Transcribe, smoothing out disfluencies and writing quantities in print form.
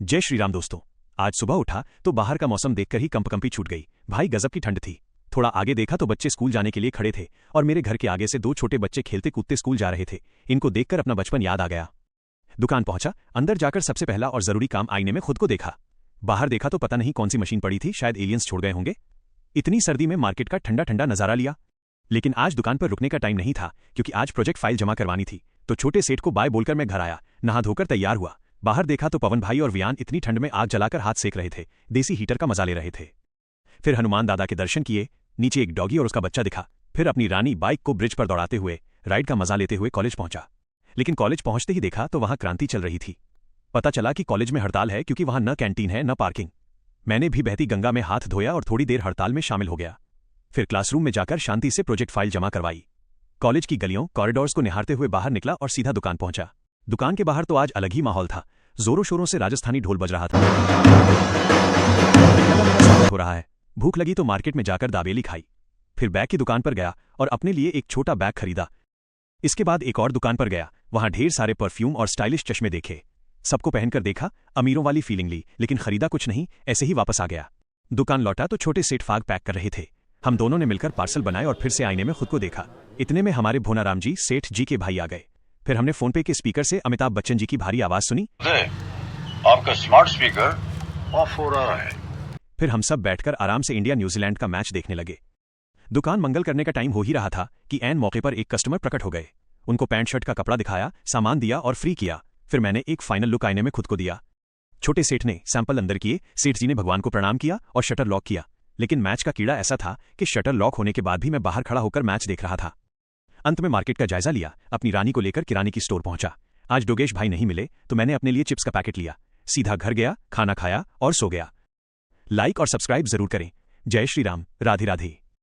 जय श्री राम दोस्तों। आज सुबह उठा तो बाहर का मौसम देखकर ही कंपकंपी छूट गई। भाई गजब की ठंड थी। थोड़ा आगे देखा तो बच्चे स्कूल जाने के लिए खड़े थे और मेरे घर के आगे से दो छोटे बच्चे खेलते कूदते स्कूल जा रहे थे। इनको देखकर अपना बचपन याद आ गया। दुकान पहुंचा, अंदर जाकर सबसे पहला और जरूरी काम आईने में खुद को देखा। बाहर देखा तो पता नहीं कौन सी मशीन पड़ी थी, शायद एलियंस छोड़ गए होंगे। इतनी सर्दी में मार्केट का ठंडा ठंडा नजारा लिया। लेकिन आज दुकान पर रुकने का टाइम नहीं था, क्योंकि आज प्रोजेक्ट फाइल जमा करवानी थी। तो छोटे सेठ को बाय बोलकर मैं घर आया, नहा धोकर तैयार हुआ। बाहर देखा तो पवन भाई और वियान इतनी ठंड में आग जलाकर हाथ सेक रहे थे, देसी हीटर का मजा ले रहे थे। फिर हनुमान दादा के दर्शन किए, नीचे एक डॉगी और उसका बच्चा दिखा। फिर अपनी रानी बाइक को ब्रिज पर दौड़ाते हुए राइड का मजा लेते हुए कॉलेज पहुंचा। लेकिन कॉलेज पहुंचते ही देखा तो वहां क्रांति चल रही थी। पता चला कि कॉलेज में हड़ताल है, क्योंकि वहां न कैंटीन है न पार्किंग। मैंने भी बहती गंगा में हाथ धोया और थोड़ी देर हड़ताल में शामिल हो गया। फिर क्लासरूम में जाकर शांति से प्रोजेक्ट फाइल जमा करवाई। कॉलेज की गलियों कॉरिडोर्स को निहारते हुए बाहर निकला और सीधा दुकान पहुंचा। दुकान के बाहर तो आज अलग ही माहौल था। जोरों शोरों से राजस्थानी ढोल बज रहा था। हो रहा है। भूख लगी तो मार्केट में जाकर दाबेली खाई। फिर बैग की दुकान पर गया और अपने लिए एक छोटा बैग खरीदा। इसके बाद एक और दुकान पर गया, वहां ढेर सारे परफ्यूम और स्टाइलिश चश्मे देखे। सबको पहनकर देखा, अमीरों वाली फीलिंग ली, लेकिन खरीदा कुछ नहीं, ऐसे ही वापस आ गया। दुकान लौटा तो छोटे सेठ फाग पैक कर रहे थे। हम दोनों ने मिलकर पार्सल बनाए और फिर से आईने में खुद को देखा। इतने में हमारे भोनाराम जी सेठ जी के भाई आ गए। फिर हमने फोनपे के स्पीकर से अमिताभ बच्चन जी की भारी आवाज सुनी, आपका स्मार्ट स्पीकर ऑफ हो रहा है। फिर हम सब बैठकर आराम से इंडिया न्यूजीलैंड का मैच देखने लगे। दुकान मंगल करने का टाइम हो ही रहा था कि ऐन मौके पर एक कस्टमर प्रकट हो गए। उनको पैंट शर्ट का कपड़ा दिखाया, सामान दिया और फ्री किया। फिर मैंने एक फाइनल लुक आईने में खुद को दिया। छोटे सेठ ने सैंपल अंदर किए, सेठ जी ने भगवान को प्रणाम किया और शटर लॉक किया। लेकिन मैच का कीड़ा ऐसा था कि शटर लॉक होने के बाद भी मैं बाहर खड़ा होकर मैच देख रहा था। अंत में मार्केट का जायजा लिया, अपनी रानी को लेकर किराने की स्टोर पहुंचा। आज डोगेश भाई नहीं मिले तो मैंने अपने लिए चिप्स का पैकेट लिया, सीधा घर गया, खाना खाया और सो गया। लाइक और सब्सक्राइब जरूर करें। जय श्री राम, राधे राधे।